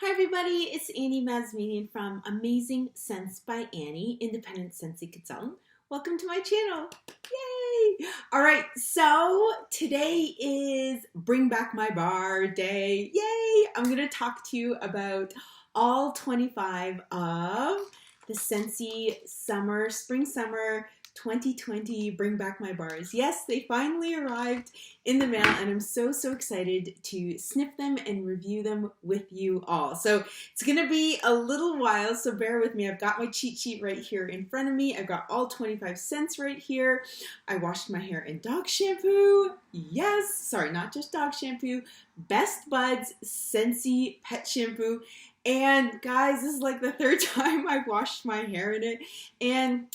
Hi everybody, it's Annie Mazmanian from Amazing Scents by Annie, independent Scentsy consultant. Welcome to my channel. Yay! All right, so today is Bring Back My Bar Day. Yay! I'm going to talk to you about all 25 of the Scentsy Spring Summer 2020 Bring Back My Bars. Yes, they finally arrived in the mail and I'm so excited to sniff them and review them with you all. So it's gonna be a little while, so bear with me. I've got my cheat sheet right here in front of me. I've got all 25 scents right here. I washed my hair in dog shampoo. Yes, sorry, not just dog shampoo. Best Buds Scentsy Pet Shampoo. And guys, this is like the third time I've washed my hair in it. And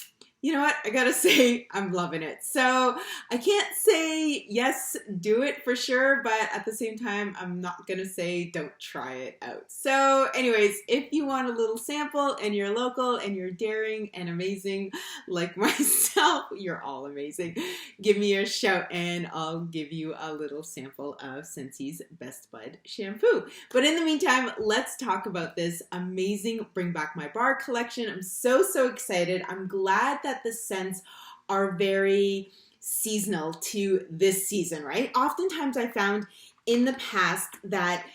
you know what? I gotta say, I'm loving it. So I can't say, yes, do it for sure, but at the same time, I'm not gonna say, don't try it out. So anyways, if you want a little sample and you're local and you're daring and amazing like myself, you're all amazing, give me a shout and I'll give you a little sample of Scentsy's Best Bud shampoo. But in the meantime, let's talk about this amazing Bring Back My Bar collection. I'm so excited. I'm glad that the scents are very seasonal to this season, right? Oftentimes I found in the past that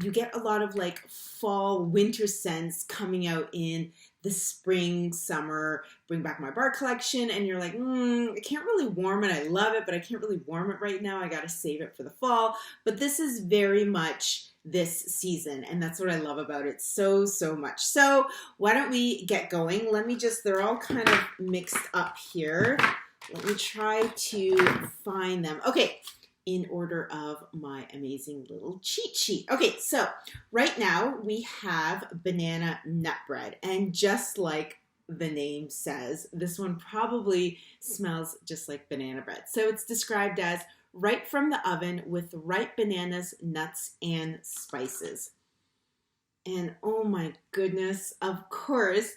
you get a lot of like fall, winter scents coming out in the spring, summer, Bring Back My Bar collection, and you're like, I can't really warm it. I love it, but I can't really warm it right now. I gotta save it for the fall. But this is very much this season, and that's what I love about it so much. So why don't we get going? They're all kind of mixed up here. Let me try to find them. Okay, in order of my amazing little cheat sheet. Okay, so right now we have banana nut bread, and just like the name says, this one probably smells just like banana bread. So it's described as right from the oven with ripe bananas, nuts, and spices. And oh my goodness, of course,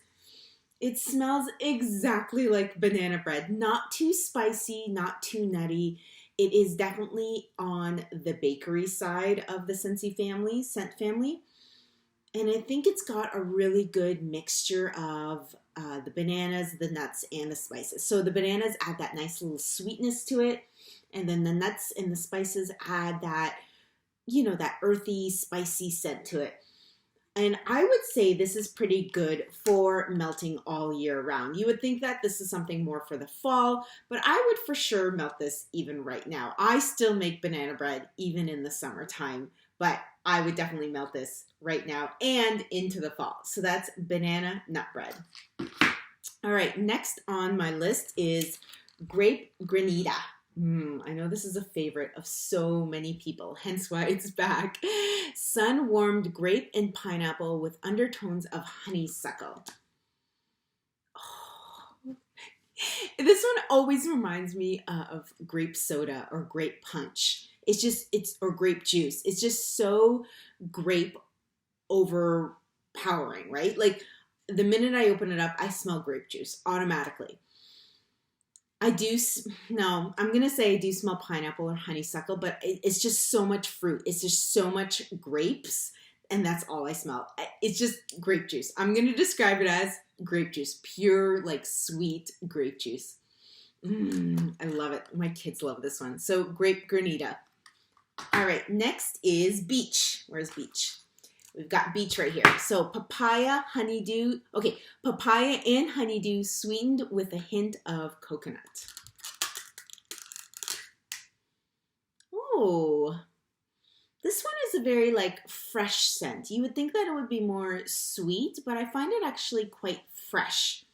it smells exactly like banana bread. Not too spicy, not too nutty. It is definitely on the bakery side of the Scentsy family, scent family. And I think it's got a really good mixture of the bananas, the nuts, and the spices. So the bananas add that nice little sweetness to it. And then the nuts and the spices add that, that earthy, spicy scent to it. And I would say this is pretty good for melting all year round. You would think that this is something more for the fall, but I would for sure melt this even right now. I still make banana bread even in the summertime, but I would definitely melt this right now and into the fall. So that's banana nut bread. All right, next on my list is grape granita. I know this is a favorite of so many people, hence why it's back. Sun-warmed grape and pineapple with undertones of honeysuckle. Oh. This one always reminds me of grape soda or grape punch. Or grape juice. It's just so grape overpowering, right? Like the minute I open it up, I smell grape juice automatically. I'm going to say I do smell pineapple or honeysuckle, but it's just so much fruit. It's just so much grapes, and that's all I smell. It's just grape juice. I'm going to describe it as grape juice, pure, like, sweet grape juice. I love it. My kids love this one. So, grape granita. All right, next is beach. Where's beach? We've got beach right here. So papaya, honeydew. Okay, papaya and honeydew sweetened with a hint of coconut. Oh, this one is a very like fresh scent. You would think that it would be more sweet, but I find it actually quite fresh.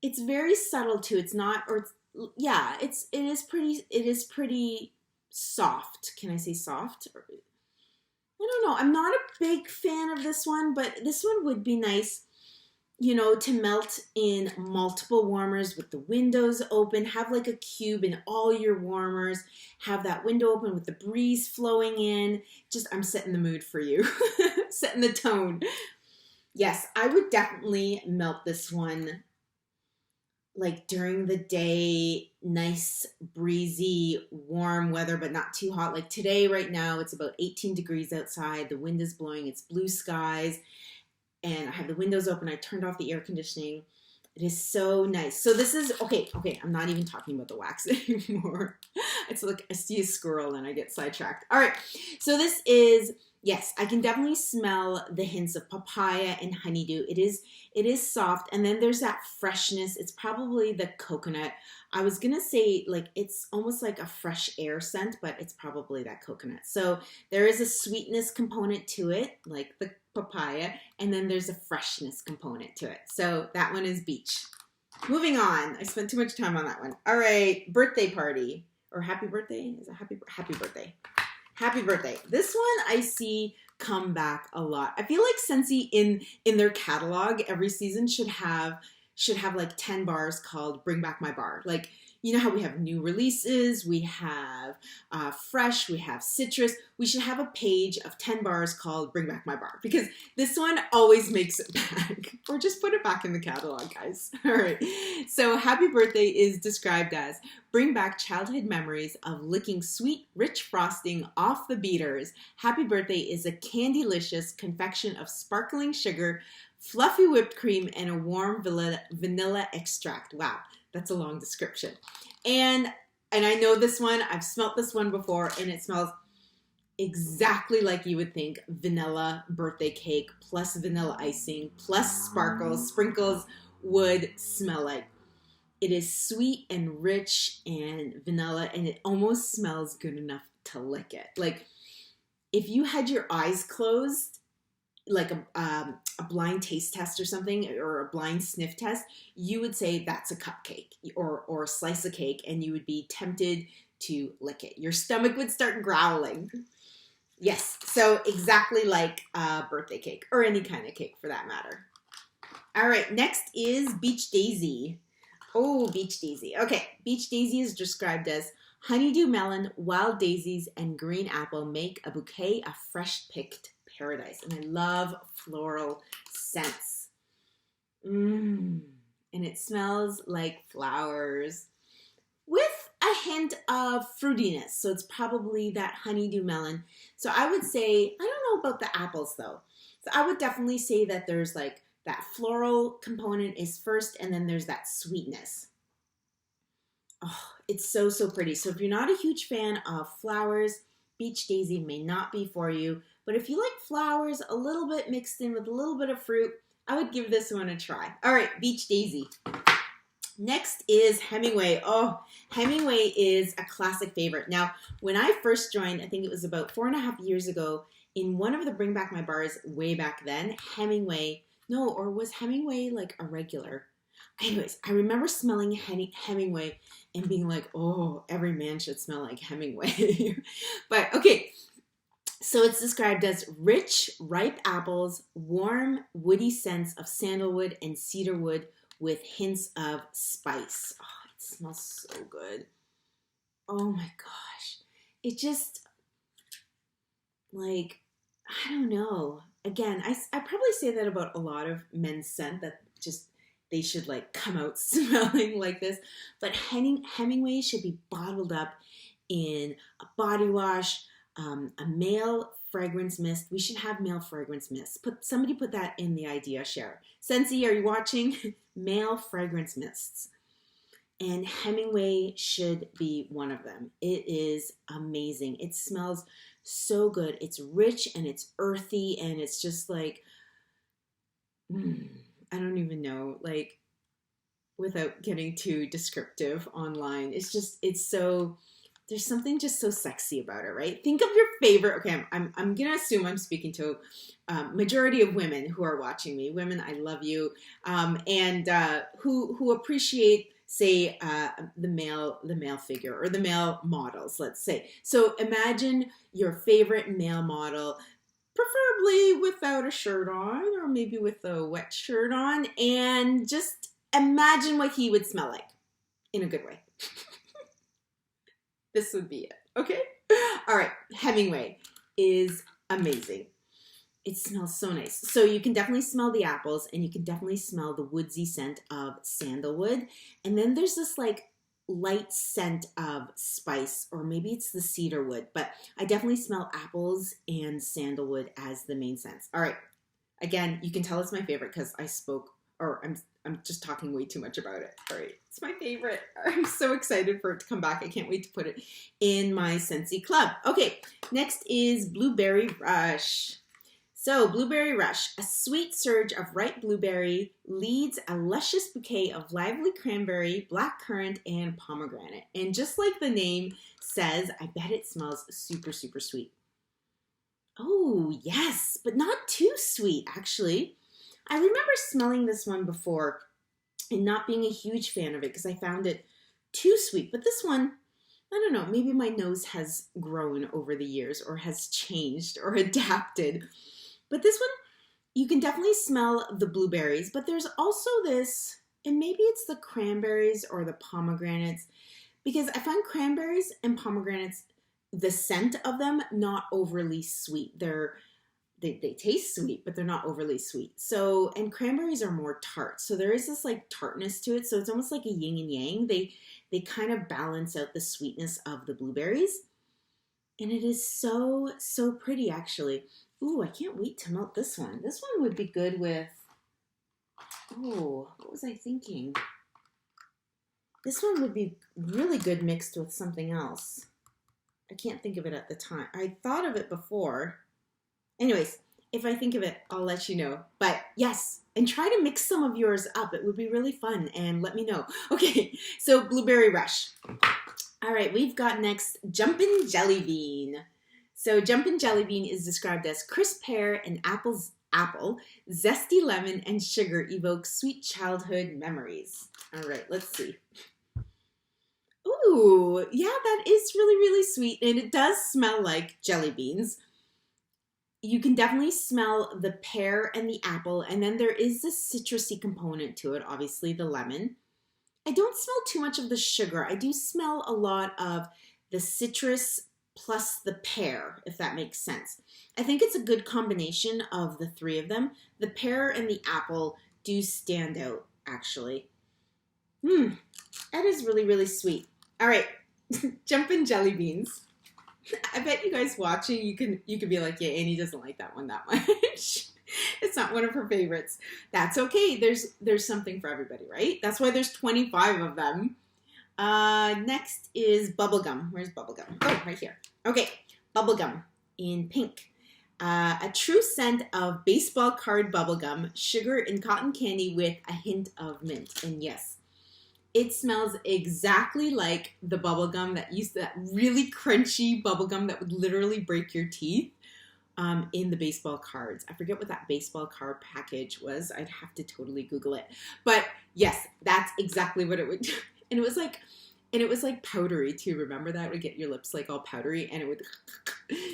It's very subtle too. It is pretty soft. Can I say soft? I don't know. I'm not a big fan of this one, but this one would be nice, to melt in multiple warmers with the windows open. Have like a cube in all your warmers. Have that window open with the breeze flowing in. I'm setting the mood for you. Setting the tone. Yes, I would definitely melt this one like during the day, nice, breezy, warm weather, but not too hot. Like today, right now, it's about 18 degrees outside. The wind is blowing. It's blue skies. And I have the windows open. I turned off the air conditioning. It is so nice. So this is, okay, I'm not even talking about the wax anymore. It's like I see a squirrel and I get sidetracked. All right, so this is, yes, I can definitely smell the hints of papaya and honeydew. It is soft, and then there's that freshness. It's probably the coconut. I was gonna say like it's almost like a fresh air scent, but it's probably that coconut. So there is a sweetness component to it, like the papaya, and then there's a freshness component to it. So that one is beach. Moving on. I spent too much time on that one. All right, birthday party or happy birthday? Is it happy birthday? Happy birthday. This one I see come back a lot. I feel like Scentsy in their catalog every season should have like 10 bars called Bring Back My Bar. Like, you know how we have new releases, we have fresh, we have citrus. We should have a page of 10 bars called Bring Back My Bar, because this one always makes it back. Or just put it back in the catalog, guys. All right. So happy birthday is described as bring back childhood memories of licking sweet, rich frosting off the beaters. Happy birthday is a candylicious confection of sparkling sugar, fluffy whipped cream, and a warm vanilla extract. Wow. That's a long description. And I know this one, I've smelt this one before, and it smells exactly like you would think vanilla birthday cake plus vanilla icing plus sprinkles would smell like. It is sweet and rich and vanilla, and it almost smells good enough to lick it. Like if you had your eyes closed, like a blind taste test or something, or a blind sniff test, you would say that's a cupcake or a slice of cake, and you would be tempted to lick it. Your stomach would start growling. Yes, so exactly like a birthday cake, or any kind of cake for that matter. All right, next is Beach Daisy. Oh, Beach Daisy. Okay, Beach Daisy is described as honeydew melon, wild daisies, and green apple make a bouquet of fresh picked paradise. And I love floral scents. And it smells like flowers with a hint of fruitiness. So it's probably that honeydew melon. So I would say, I don't know about the apples though. So I would definitely say that there's like that floral component is first, and then there's that sweetness. Oh, it's so, so pretty. So if you're not a huge fan of flowers, Beach Daisy may not be for you. But if you like flowers a little bit mixed in with a little bit of fruit, I would give this one a try. All right, Beach Daisy. Next is Hemingway. Oh, Hemingway is a classic favorite. Now, when I first joined, I think it was about 4.5 years ago, in one of the Bring Back My Bars way back then, Hemingway, no, or was Hemingway like a regular? Anyways, I remember smelling Hemingway and being like, oh, every man should smell like Hemingway. But okay, so it's described as rich, ripe apples, warm, woody scents of sandalwood and cedarwood with hints of spice. Oh, it smells so good. Oh my gosh. It just, like, I don't know. Again, I probably say that about a lot of men's scent, that just they should like come out smelling like this. But Hemingway should be bottled up in a body wash, a male fragrance mist. We should have male fragrance mists. Somebody put that in the idea share. Scentsy, are you watching? Male fragrance mists. And Hemingway should be one of them. It is amazing. It smells so good. It's rich and it's earthy, and it's just like, I don't even know, like, without getting too descriptive online. It's so, there's something just so sexy about it, right? Think of your favorite, okay, I'm gonna assume I'm speaking to majority of women who are watching me. Women, I love you, and who appreciate, say, the male figure, or the male models, let's say. So imagine your favorite male model, preferably without a shirt on, or maybe with a wet shirt on, and just imagine what he would smell like in a good way. This would be it, okay? All right, Hemingway is amazing. It smells so nice. So you can definitely smell the apples, and you can definitely smell the woodsy scent of sandalwood. And then there's this like light scent of spice, or maybe it's the cedar wood, but I definitely smell apples and sandalwood as the main scents. All right. Again, you can tell it's my favorite because I'm just talking way too much about it. All right. It's my favorite. I'm so excited for it to come back. I can't wait to put it in my Scentsy Club. Okay. Next is Blueberry Rush. So, Blueberry Rush, a sweet surge of ripe blueberry leads a luscious bouquet of lively cranberry, blackcurrant, and pomegranate. And just like the name says, I bet it smells super, super sweet. Oh, yes, but not too sweet, actually. I remember smelling this one before and not being a huge fan of it because I found it too sweet. But this one, I don't know, maybe my nose has grown over the years or has changed or adapted. But this one, you can definitely smell the blueberries, but there's also this, and maybe it's the cranberries or the pomegranates, because I find cranberries and pomegranates, the scent of them, not overly sweet. They taste sweet, but they're not overly sweet. So, and cranberries are more tart. So there is this like tartness to it. So it's almost like a yin and yang. They kind of balance out the sweetness of the blueberries. And it is so, so pretty, actually. Ooh, I can't wait to melt this one. This one would be good with, oh, what was I thinking? This one would be really good mixed with something else. I can't think of it at the time. I thought of it before. Anyways, if I think of it, I'll let you know. But yes, and try to mix some of yours up. It would be really fun, and let me know. Okay, so Blueberry Rush. All right, we've got next Jumpin' Jelly Bean. So Jumpin' Jelly Bean is described as crisp pear and apple, zesty lemon, and sugar evoke sweet childhood memories. All right, let's see. Ooh, yeah, that is really, really sweet, and it does smell like jelly beans. You can definitely smell the pear and the apple, and then there is this citrusy component to it, obviously the lemon. I don't smell too much of the sugar. I do smell a lot of the citrus plus the pear, if that makes sense. I think it's a good combination of the three of them. The pear and the apple do stand out, actually. That is really, really sweet. All right, Jumpin' Jelly Beans. I bet you guys watching, you can be like, yeah, Annie doesn't like that one that much. It's not one of her favorites. That's okay. There's something for everybody, right? That's why there's 25 of them. Next is bubblegum. Where's bubblegum? Oh, right here. Okay, bubblegum in pink. A true scent of baseball card bubblegum, sugar and cotton candy with a hint of mint. And yes, it smells exactly like the bubblegum that really crunchy bubblegum that would literally break your teeth in the baseball cards. I forget what that baseball card package was. I'd have to totally Google it. But yes, that's exactly what it would do. And it was like powdery too. Remember that? It would get your lips like all powdery, and it would,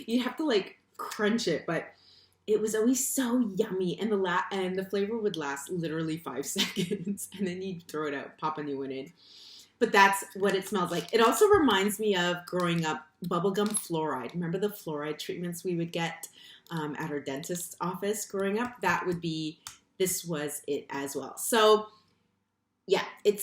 you'd have to like crunch it, but it was always so yummy, and the flavor would last literally 5 seconds, and then you'd throw it out, pop a new one in. But that's what it smells like. It also reminds me of growing up, bubblegum fluoride. Remember the fluoride treatments we would get at our dentist's office growing up? This was it as well. So yeah, it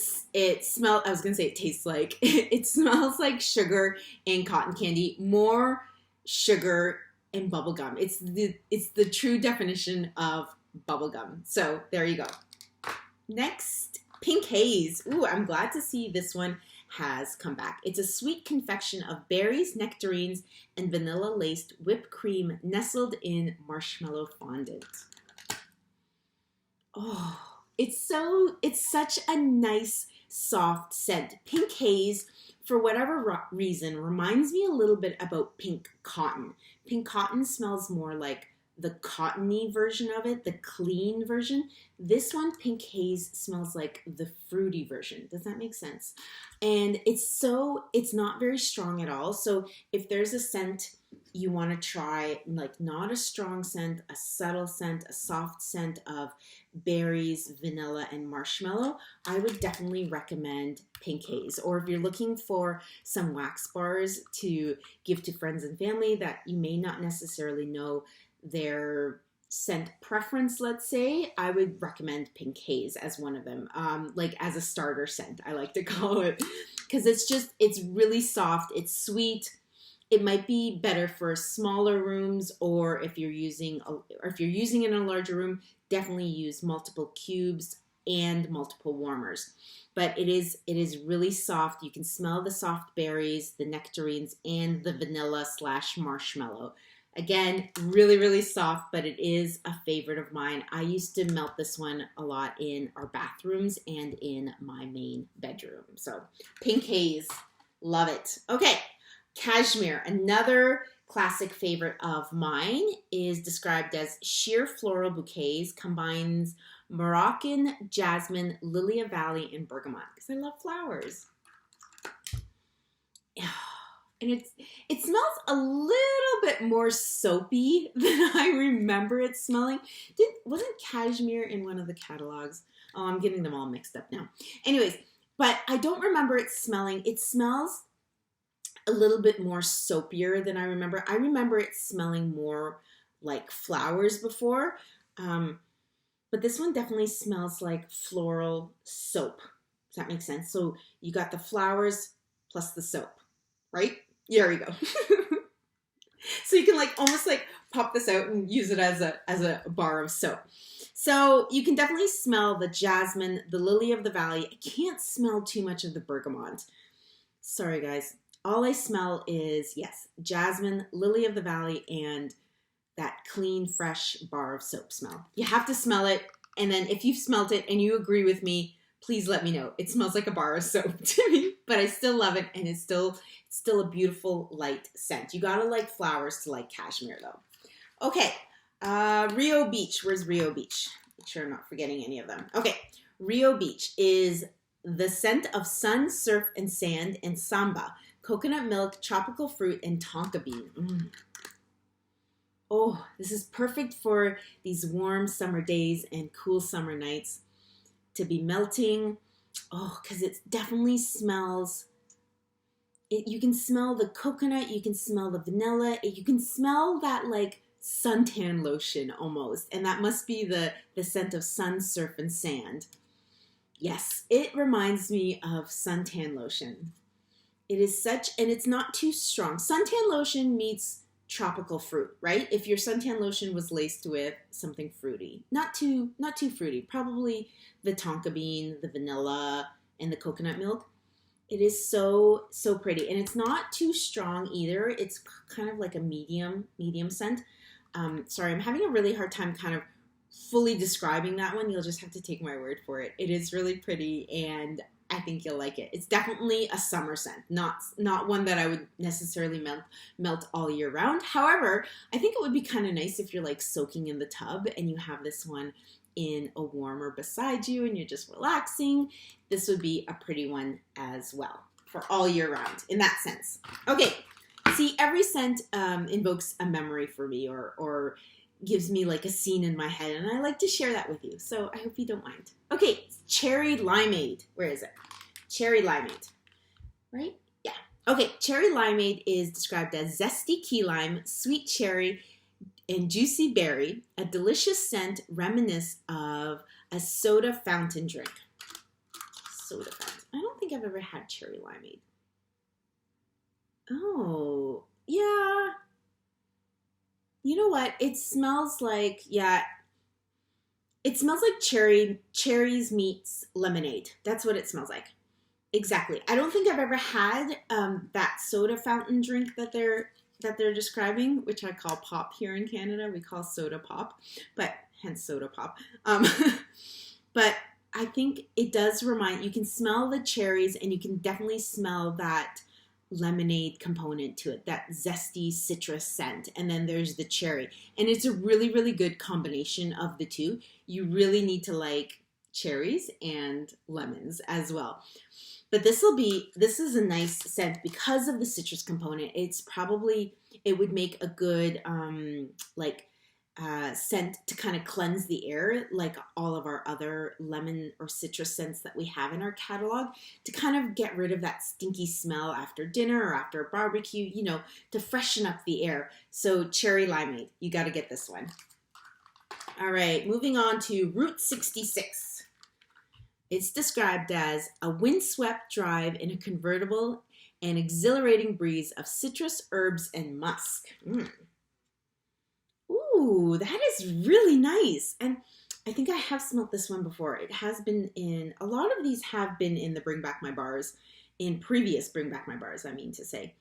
tastes like, it smells like sugar and cotton candy, more sugar and bubblegum. It's the true definition of bubblegum. So there you go. Next, Pink Haze. Ooh, I'm glad to see this one has come back. It's a sweet confection of berries, nectarines, and vanilla-laced whipped cream nestled in marshmallow fondant. Oh, it's such a nice, soft scent. Pink Haze, for whatever reason, reminds me a little bit about pink cotton. Pink cotton smells more like the cottony version of it, the clean version. This one, Pink Haze, smells like the fruity version. Does that make sense? And it's not very strong at all. So if there's a scent you want to try, like not a strong scent, a subtle scent, a soft scent of berries, vanilla, and marshmallow, I would definitely recommend Pink Haze. Or if you're looking for some wax bars to give to friends and family that you may not necessarily know their scent preference, let's say, I would recommend Pink Haze as one of them, like as a starter scent, I like to call it, because it's really soft, it's sweet. It might be better for smaller rooms, or if you're using it in a larger room, definitely use multiple cubes and multiple warmers. But it is really soft. You can smell the soft berries, the nectarines, and the vanilla / marshmallow. Again, really, really soft, but it is a favorite of mine. I used to melt this one a lot in our bathrooms and in my main bedroom. So Pink Haze, love it. Okay, Cashmere, another classic favorite of mine, is described as sheer floral bouquets, combines Moroccan, jasmine, lily of valley, and bergamot, because I love flowers. And it smells a little bit more soapy than I remember it smelling. Wasn't Cashmere in one of the catalogs? Oh, I'm getting them all mixed up now. Anyways, but I don't remember it smelling. It smells a little bit more soapier than I remember. I remember it smelling more like flowers before. But this one definitely smells like floral soap. Does that make sense? So you got the flowers plus the soap, right? There we go. So you can almost pop this out and use it as a bar of soap. So you can definitely smell the jasmine, the lily of the valley. I can't smell too much of the bergamot. Sorry guys. All I smell is, yes, jasmine, lily of the valley, and that clean, fresh bar of soap smell. You have to smell it, and then if you've smelled it and you agree with me, please let me know. It smells like a bar of soap to me, but I still love it, and it's still a beautiful, light scent. You gotta like flowers to like Cashmere, though. Okay, Rio Beach. Where's Rio Beach? Make sure I'm not forgetting any of them. Okay, Rio Beach is the scent of sun, surf, and sand, and samba, coconut milk, tropical fruit, and tonka bean. Oh, this is perfect for these warm summer days and cool summer nights to be melting. Oh, because it definitely smells, you can smell the coconut, you can smell the vanilla, you can smell that like suntan lotion almost. And that must be the scent of sun, surf, and sand. Yes, it reminds me of suntan lotion. It is such, and it's not too strong. Suntan lotion meets tropical fruit, right? If your suntan lotion was laced with something fruity, not too fruity, probably the tonka bean, the vanilla, and the coconut milk. It is so pretty, and it's not too strong either. It's kind of like a medium scent. Sorry, I'm having a really hard time kind of fully describing that one. You'll just have to take my word for it. It is really pretty, and I think you'll like it. It's definitely a summer scent, not one that I would necessarily melt all year round. However, I think it would be kind of nice if you're like soaking in the tub and you have this one in a warmer beside you and you're just relaxing. This would be a pretty one as well for all year round in that sense. Okay, see, every scent invokes a memory for me or gives me like a scene in my head, and I like to share that with you, so I hope you don't mind. Okay, cherry limeade. Where is it? Cherry limeade, right? Yeah. Okay, cherry limeade is described as zesty key lime, sweet cherry, and juicy berry, a delicious scent reminiscent of a soda fountain drink. Soda fountain. I don't think I've ever had cherry limeade. Oh, yeah. You know what? It smells like, yeah, it smells like cherries meets lemonade. That's what it smells like. Exactly. I don't think I've ever had that soda fountain drink that they're describing, which I call pop here in Canada. We call soda pop, but hence soda pop. But I think it does remind, you can smell the cherries and you can definitely smell that lemonade component to it, that zesty citrus scent, and then there's the cherry, and it's a really, really good combination of the two. You really need to like cherries and lemons as well. But this is a nice scent because of the citrus component. It would make a good scent to kind of cleanse the air, like all of our other lemon or citrus scents that we have in our catalog, to kind of get rid of that stinky smell after dinner or after a barbecue, to freshen up the air. So cherry limeade, you got to get this one. All right, moving on to Route 66. It's described as a windswept drive in a convertible and exhilarating breeze of citrus, herbs, and musk. Ooh, that is really nice. And I think I have smelled this one before. It has been in, a lot of these have been in the Bring Back My Bars, in previous Bring Back My Bars, I mean to say.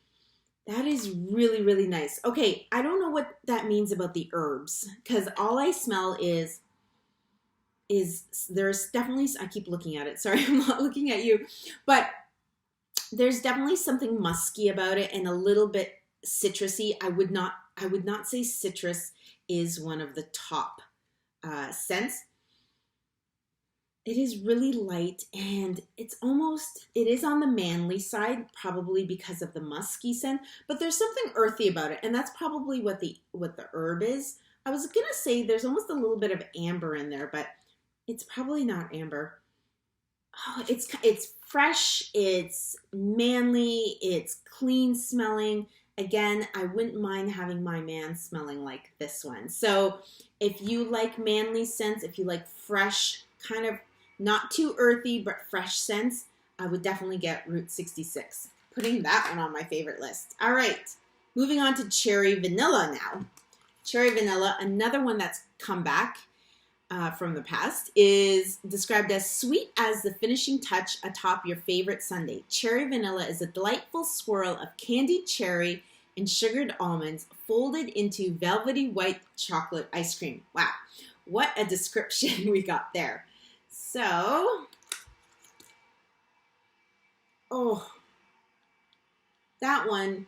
That is really, really nice. Okay, I don't know what that means about the herbs, because all I smell is there's definitely, I keep looking at it, sorry, I'm not looking at you, but there's definitely something musky about it and a little bit citrusy. I would not say citrus is one of the top scents. It is really light, and it is on the manly side, probably because of the musky scent, but there's something earthy about it, and that's probably what the herb is. I was gonna say there's almost a little bit of amber in there, but it's probably not amber. Oh, it's fresh, it's manly, it's clean smelling. Again, I wouldn't mind having my man smelling like this one. So if you like manly scents, if you like fresh, kind of not too earthy, but fresh scents, I would definitely get Route 66. Putting that one on my favorite list. All right, moving on to Cherry Vanilla now. Cherry Vanilla, another one that's come back from the past, is described as sweet as the finishing touch atop your favorite sundae. Cherry Vanilla is a delightful swirl of candied cherry and sugared almonds folded into velvety white chocolate ice cream. Wow, what a description we got there. So, oh, that one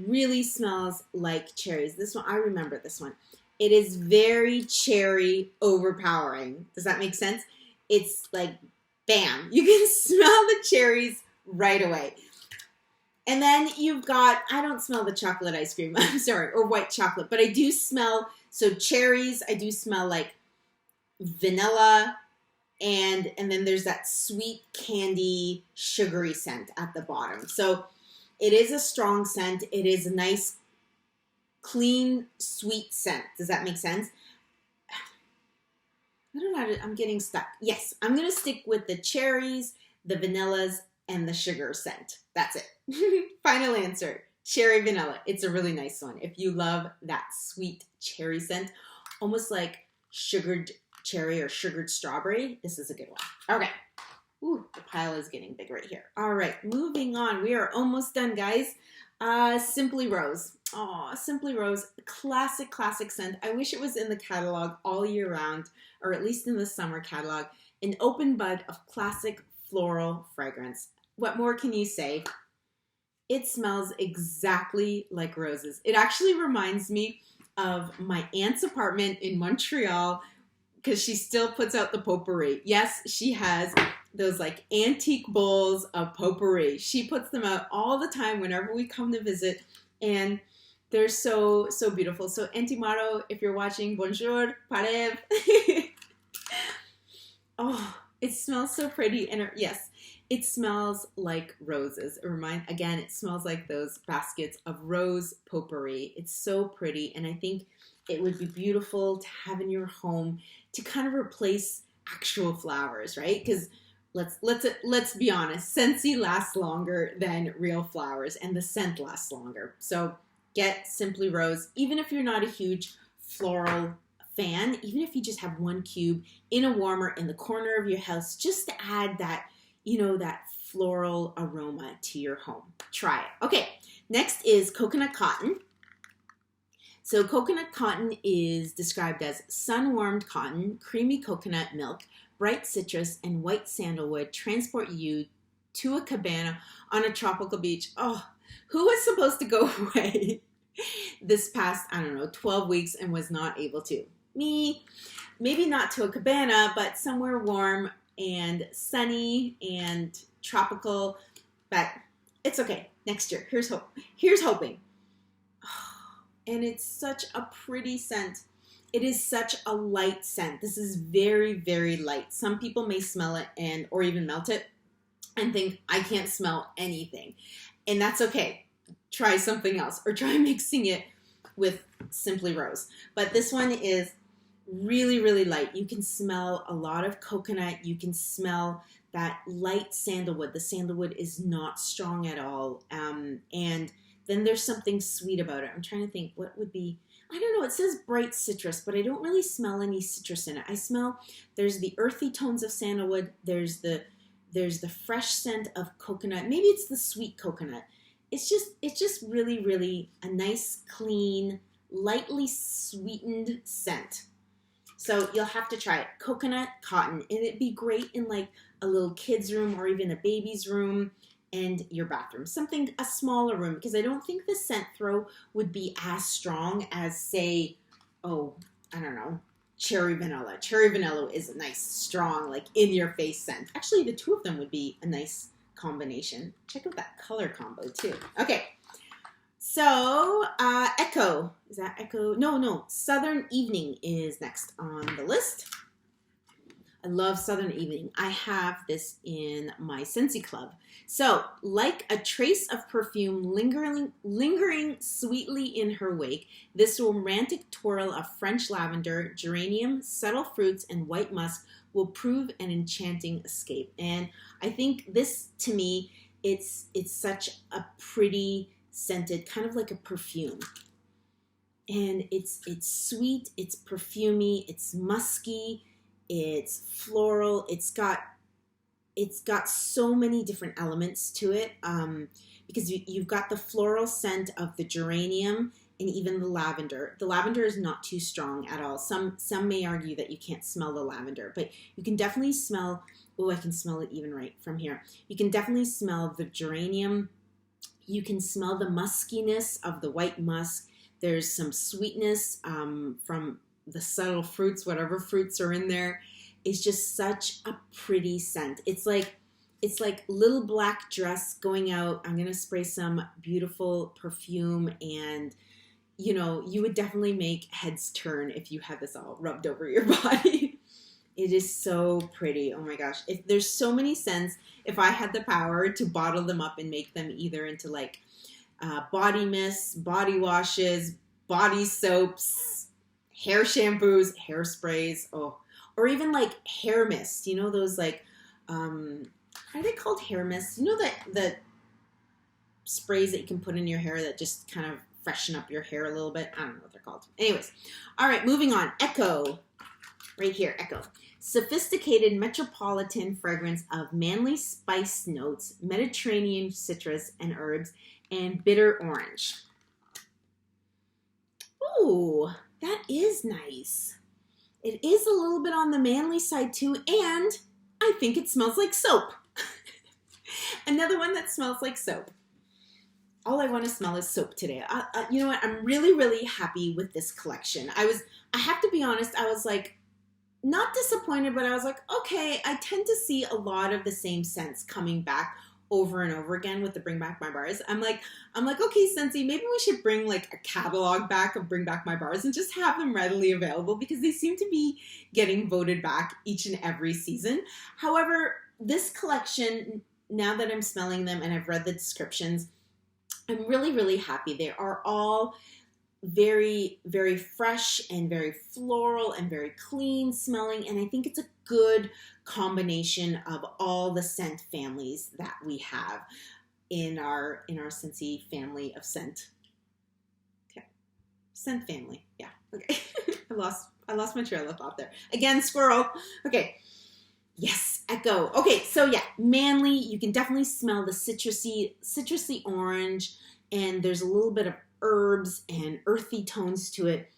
really smells like cherries. This one, I remember this one. It is very cherry overpowering. Does that make sense? It's like, bam, you can smell the cherries right away. And then you've got, I don't smell the chocolate ice cream, I'm sorry, or white chocolate, but I do smell, so cherries, I do smell like vanilla, and then there's that sweet candy sugary scent at the bottom. So it is a strong scent. It is a nice, clean, sweet scent. Does that make sense? I don't know, I'm getting stuck. Yes, I'm going to stick with the cherries, the vanillas, and the sugar scent. That's it. Final answer, Cherry Vanilla. It's a really nice one. If you love that sweet cherry scent, almost like sugared cherry or sugared strawberry, this is a good one. Okay. Ooh, the pile is getting big right here. All right, moving on. We are almost done, guys. Simply Rose. Oh, Simply Rose, classic scent. I wish it was in the catalog all year round, or at least in the summer catalog. An open bud of classic floral fragrance. What more can you say? It smells exactly like roses. It actually reminds me of my aunt's apartment in Montreal, because she still puts out the potpourri. Yes, she has those like antique bowls of potpourri. She puts them out all the time whenever we come to visit, and they're so beautiful. So Auntie Maro, if you're watching, bonjour, parev. Oh, it smells so pretty, and yes, it smells like roses. It smells like those baskets of rose potpourri. It's so pretty, and I think it would be beautiful to have in your home to kind of replace actual flowers, right? Because let's be honest, Scentsy lasts longer than real flowers, and the scent lasts longer. So get Simply Rose, even if you're not a huge floral fan, even if you just have one cube in a warmer in the corner of your house, just to add that, that floral aroma to your home. Try it. Okay, next is Coconut Cotton. So coconut cotton is described as sun-warmed cotton, creamy coconut milk, bright citrus, and white sandalwood transport you to a cabana on a tropical beach. Oh, who was supposed to go away this past, 12 weeks and was not able to? Me. Maybe not to a cabana, but somewhere warm and sunny and tropical, but it's okay. Next year. Here's hope. Here's hoping. And it's such a pretty scent. It is such a light scent. This is very, very light. Some people may smell it or even melt it and think, I can't smell anything. And that's okay. Try something else, or try mixing it with Simply Rose. But this one is really, really light. You can smell a lot of coconut. You can smell that light sandalwood. The sandalwood is not strong at all. And then there's something sweet about it. I'm trying to think what would be, I don't know, it says bright citrus, but I don't really smell any citrus in it. I smell, there's the earthy tones of sandalwood. There's the fresh scent of coconut. Maybe it's the sweet coconut. It's just really, really a nice, clean, lightly sweetened scent. So you'll have to try it. Coconut, cotton. And it'd be great in like a little kid's room or even a baby's room and your bathroom. Something, a smaller room, because I don't think the scent throw would be as strong as, say, oh, I don't know, cherry vanilla. Cherry vanilla is a nice, strong, like in-your-face scent. Actually, the two of them would be a nice combination. Check out that color combo, too. Okay. So, Echo. Is that Echo? No. Southern Evening is next on the list. I love Southern Evening. I have this in my Scentsy Club. So, like a trace of perfume lingering sweetly in her wake, this romantic twirl of French lavender, geranium, subtle fruits, and white musk will prove an enchanting escape. And I think this, to me, it's such a pretty scented, kind of like a perfume. And it's sweet, it's perfumey, it's musky, it's floral, it's got so many different elements to it, because you've got the floral scent of the geranium and even the lavender. The lavender is not too strong at all. Some may argue that you can't smell the lavender, but you can definitely smell, oh, I can smell it even right from here. You can definitely smell the geranium. You can smell the muskiness of the white musk. There's some sweetness from the subtle fruits, whatever fruits are in there. It's just such a pretty scent. It's like little black dress going out. I'm going to spray some beautiful perfume, and you know, you would definitely make heads turn if you had this all rubbed over your body. It is so pretty. Oh my gosh. If there's so many scents, if I had the power to bottle them up and make them either into like body mists, body washes, body soaps, hair shampoos, hairsprays, or even like hair mist. You know those like, are they called hair mists? You know that sprays that you can put in your hair that just kind of freshen up your hair a little bit? I don't know what they're called. Anyways, all right, moving on. Echo. Right here, Echo. Sophisticated metropolitan fragrance of manly spice notes, Mediterranean citrus and herbs, and bitter orange. Ooh, that is nice. It is a little bit on the manly side too, and I think it smells like soap. Another one that smells like soap. All I want to smell is soap today. You know what? I'm really, really happy with this collection. I have to be honest, I was like, not disappointed, but I was like, okay, I tend to see a lot of the same scents coming back over and over again with the Bring Back My Bars. I'm like, okay, Scentsy, maybe we should bring like a catalog back of Bring Back My Bars and just have them readily available, because they seem to be getting voted back each and every season. However, this collection, now that I'm smelling them and I've read the descriptions, I'm really, really happy. They are all very, very fresh and very floral and very clean smelling, and I think it's a good combination of all the scent families that we have in our Scentsy family of scent. Okay, scent family. Yeah. Okay. I lost my trail of thought there. Again, squirrel. Okay. Yes, Echo. Okay, so yeah, manly. You can definitely smell the citrusy orange, and there's a little bit of herbs and earthy tones to it.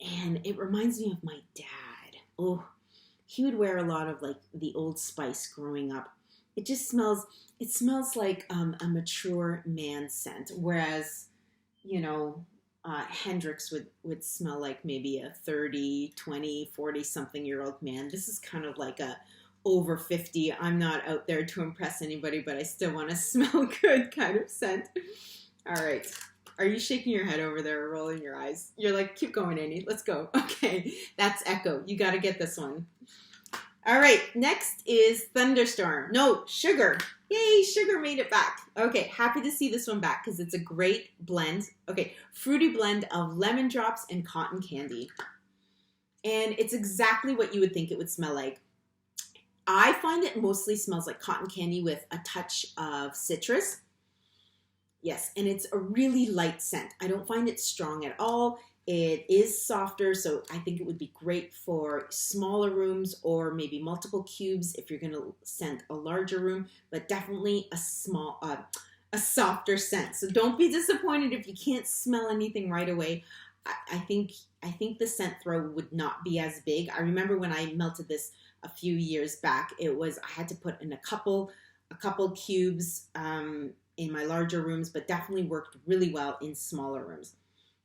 And it reminds me of my dad. Oh, he would wear a lot of like the Old Spice growing up. It smells like a mature man scent. Whereas, you know, Hendrix would smell like maybe a 30, 20, 40 something year old man. This is kind of like a over 50. I'm not out there to impress anybody, but I still want to smell good kind of scent. All right. Are you shaking your head over there or rolling your eyes? You're like, keep going, Annie. Let's go. Okay, that's Echo. You got to get this one. All right, next is Thunderstorm. No, Sugar. Yay, sugar made it back. Okay, happy to see this one back because it's a great blend. Okay, fruity blend of lemon drops and cotton candy. And it's exactly what you would think it would smell like. I find it mostly smells like cotton candy with a touch of citrus. Yes, and it's a really light scent. I don't find it strong at all. It is softer, so I think it would be great for smaller rooms or maybe multiple cubes if you're going to scent a larger room, but definitely a softer scent. So don't be disappointed if you can't smell anything right away. I think the scent throw would not be as big. I remember when I melted this a few years back, I had to put in a couple cubes in my larger rooms, but definitely worked really well in smaller rooms.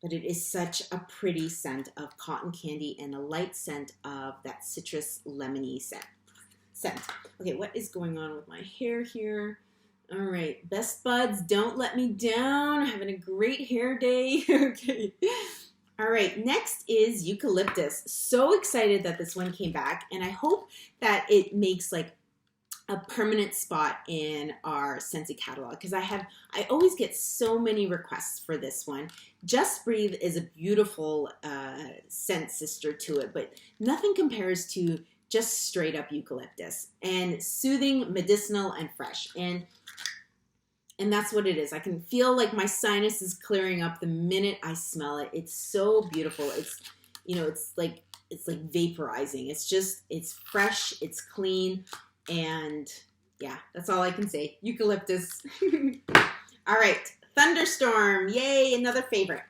But it is such a pretty scent of cotton candy and a light scent of that citrus lemony scent. Okay, what is going on with my hair here? All right, best buds, don't let me down. Having a great hair day. Okay. All right, next is Eucalyptus. So excited that this one came back, and I hope that it makes like a permanent spot in our Scentsy catalog because I always get so many requests for this one. Just Breathe is a beautiful scent sister to it, but nothing compares to just straight up eucalyptus and soothing, medicinal, and fresh. And that's what it is. I can feel like my sinus is clearing up the minute I smell it. It's so beautiful. It's like vaporizing. It's fresh, it's clean. And yeah, that's all I can say. Eucalyptus. All right, Thunderstorm. Yay, another favorite.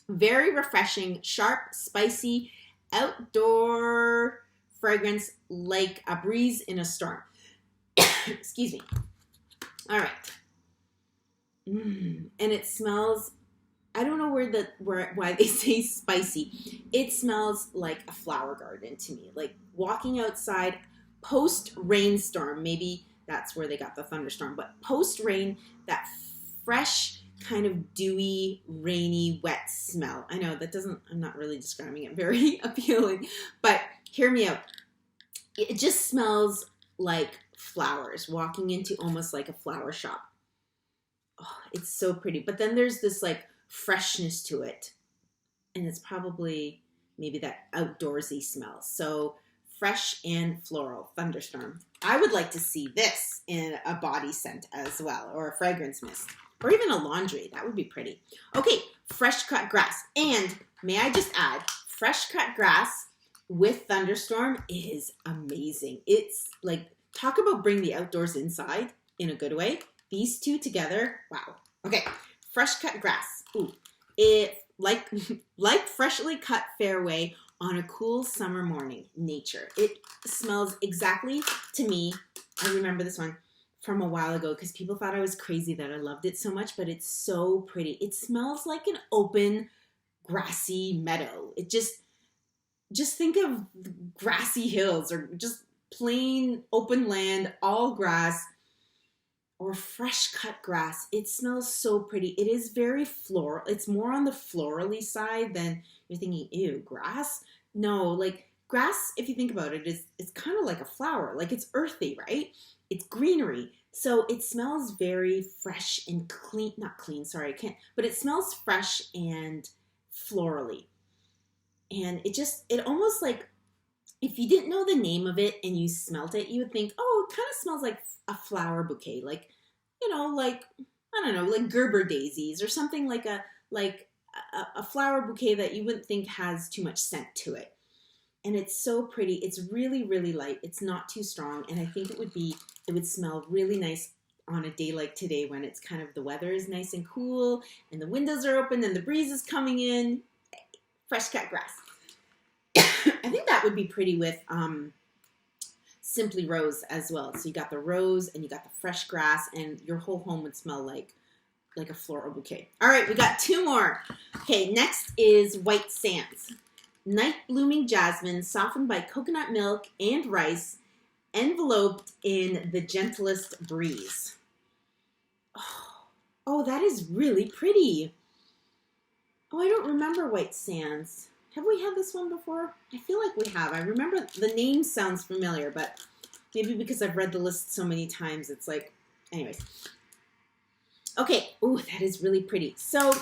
Very refreshing, sharp, spicy, outdoor fragrance like a breeze in a storm. Excuse me. All right. And it smells, I don't know why they say spicy. It smells like a flower garden to me. Like walking outside post-rainstorm, maybe that's where they got the thunderstorm, but post-rain, that fresh, kind of dewy, rainy, wet smell. I know I'm not really describing it very appealing, but hear me out. It just smells like flowers, walking into almost like a flower shop. Oh, it's so pretty. But then there's this like freshness to it, and it's probably maybe that outdoorsy smell. So fresh and floral, Thunderstorm. I would like to see this in a body scent as well, or a fragrance mist, or even a laundry. That would be pretty. Okay, fresh cut grass. And may I just add, fresh cut grass with Thunderstorm is amazing. It's like, talk about bring the outdoors inside in a good way. These two together, wow. Okay, fresh cut grass. Ooh, it like freshly cut fairway on a cool summer morning, nature. It smells exactly to me. I remember this one from a while ago because people thought I was crazy that I loved it so much, but it's so pretty. It smells like an open, grassy meadow. It just think of grassy hills or just plain open land, all grass, or fresh cut grass. It smells so pretty. It is very floral. It's more on the florally side than you're thinking, ew, grass? No, like grass, if you think about it, it's kind of like a flower. Like it's earthy, right? It's greenery. So it smells very fresh and clean. Not clean, sorry, I can't. But it smells fresh and florally. And it almost like, if you didn't know the name of it and you smelled it, you would think, oh, it kind of smells like a flower bouquet, like, like, I don't know, like Gerber daisies or something like a flower bouquet that you wouldn't think has too much scent to it. And it's so pretty. It's really, really light. It's not too strong. And I think it would smell really nice on a day like today when it's kind of, the weather is nice and cool and the windows are open and the breeze is coming in. Fresh cut grass. I think that would be pretty with Simply Rose as well. So you got the rose and you got the fresh grass, and your whole home would smell like a floral bouquet. All right, we got two more. Okay, next is White Sands. Night blooming jasmine softened by coconut milk and rice, enveloped in the gentlest breeze. Oh, that is really pretty. Oh, I don't remember White Sands. Have we had this one before? I feel like we have. I remember the name sounds familiar, but maybe because I've read the list so many times, it's like, Anyways. Okay. Oh, that is really pretty. So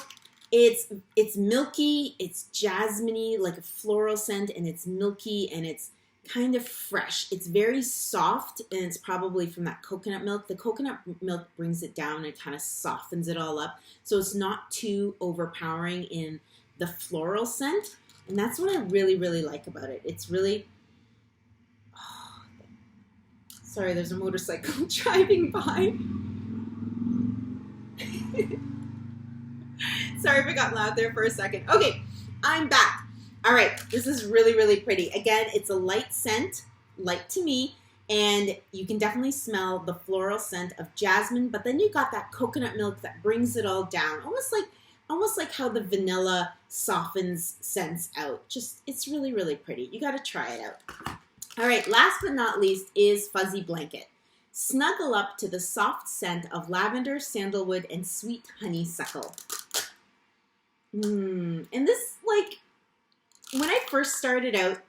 it's milky, it's jasmine-y, like a floral scent, and it's milky, and it's kind of fresh. It's very soft, and it's probably from that coconut milk. The coconut milk brings it down and kind of softens it all up. So it's not too overpowering in the floral scent. And that's what I really, really like about it. It's really... Oh, sorry, there's a motorcycle driving by. Sorry if it got loud there for a second. Okay, I'm back. All right, this is really, really pretty. Again, it's a light scent, light to me, and you can definitely smell the floral scent of jasmine, but then you got that coconut milk that brings it all down, almost like how the vanilla softens scents out. Just, it's really, really pretty. You got to try it out. All right, last but not least is Fuzzy Blanket. Snuggle up to the soft scent of lavender, sandalwood, and sweet honeysuckle. And this, like, when I first started out,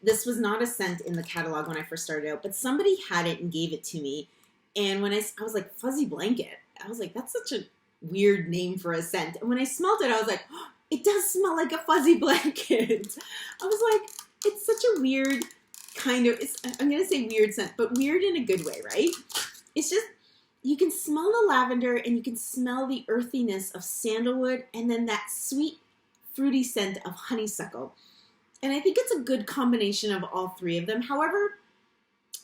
this was not a scent in the catalog when I first started out, but somebody had it and gave it to me. And when I was like, Fuzzy Blanket, I was like, that's such a weird name for a scent. And when I smelled it, I was like, oh, it does smell like a fuzzy blanket. I was like, it's such a weird kind of, I'm going to say weird scent, but weird in a good way, right? It's just, you can smell the lavender and you can smell the earthiness of sandalwood and then that sweet, fruity scent of honeysuckle. And I think it's a good combination of all three of them. However,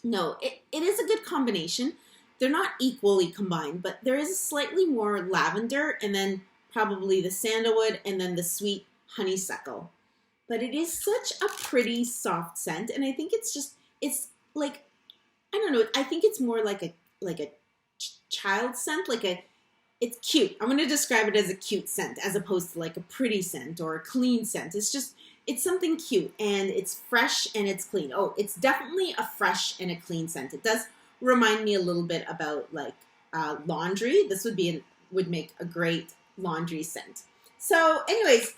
no, it is a good combination. They're not equally combined, but there is slightly more lavender and then probably the sandalwood and then the sweet honeysuckle. But it is such a pretty soft scent, and I think it's like, I don't know, I think it's more like a child scent, it's cute. I'm going to describe it as a cute scent as opposed to like a pretty scent or a clean scent. It's something cute, and it's fresh and it's clean. Oh, it's definitely a fresh and a clean scent. It does remind me a little bit about like laundry. This would make a great laundry scent. So anyways,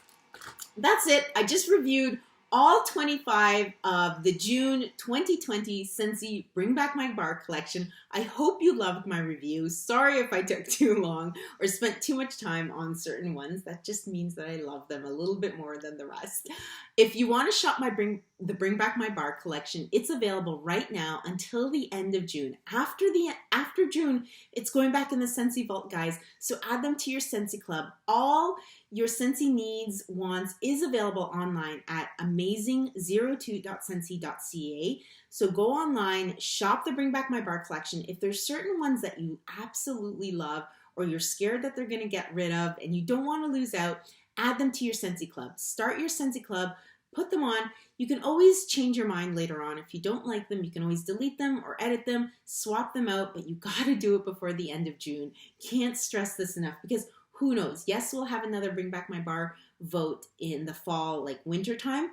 that's it. I just reviewed all 25 of the June 2020 Scentsy Bring Back My Bar collection. I hope you loved my review. Sorry if I took too long or spent too much time on certain ones. That just means that I love them a little bit more than the rest. If you want to shop the Bring Back My Bar collection, it's available right now until the end of June. After June, it's going back in the Scentsy Vault, guys. So add them to your Scentsy Club. All your Scentsy needs, wants is available online at amazing02.scentsy.ca. So go online, shop the Bring Back My Bar collection. If there's certain ones that you absolutely love or you're scared that they're going to get rid of and you don't want to lose out, add them to your Scentsy Club. Start your Scentsy Club, put them on. You can always change your mind later on. If you don't like them, you can always delete them or edit them, swap them out, but you got to do it before the end of June. Can't stress this enough because who knows? Yes, we'll have another Bring Back My Bar vote in the fall, like winter time,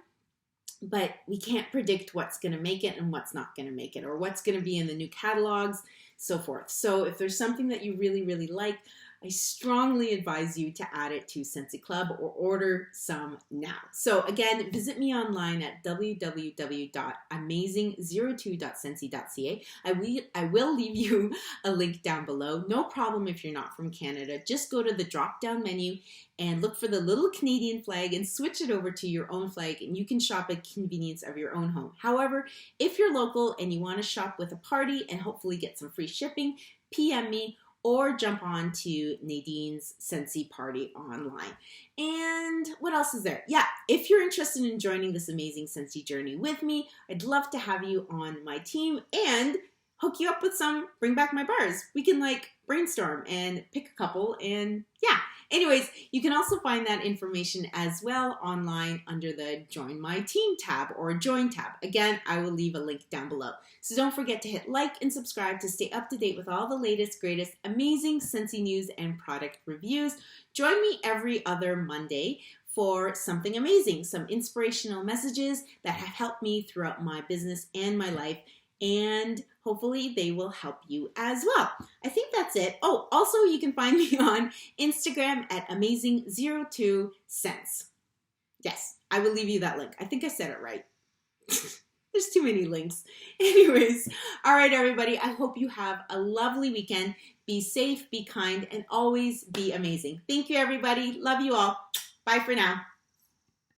but we can't predict what's going to make it and what's not going to make it or what's going to be in the new catalogs, so forth. So if there's something that you really, really like, I strongly advise you to add it to Scentsy Club or order some now. So again, visit me online at www.amazing02.scentsy.ca. I will leave you a link down below. No problem if you're not from Canada. Just go to the drop-down menu and look for the little Canadian flag and switch it over to your own flag, and you can shop at convenience of your own home. However, if you're local and you want to shop with a party and hopefully get some free shipping, PM me or jump on to Nadine's Scentsy Party online. And what else is there? Yeah, if you're interested in joining this amazing Scentsy journey with me, I'd love to have you on my team and hook you up with some Bring Back My Bars. We can like brainstorm and pick a couple and yeah. Anyways, you can also find that information as well online under the Join My Team tab or Join tab. Again, I will leave a link down below. So don't forget to hit like and subscribe to stay up to date with all the latest, greatest, amazing Scentsy news and product reviews. Join me every other Monday for something amazing, some inspirational messages that have helped me throughout my business and my life, and hopefully they will help you as well. I think that's it. Oh, also you can find me on Instagram at amazing02scents. Yes, I will leave you that link. I think I said it right. There's too many links. Anyways, all right, everybody. I hope you have a lovely weekend. Be safe, be kind, and always be amazing. Thank you, everybody. Love you all. Bye for now.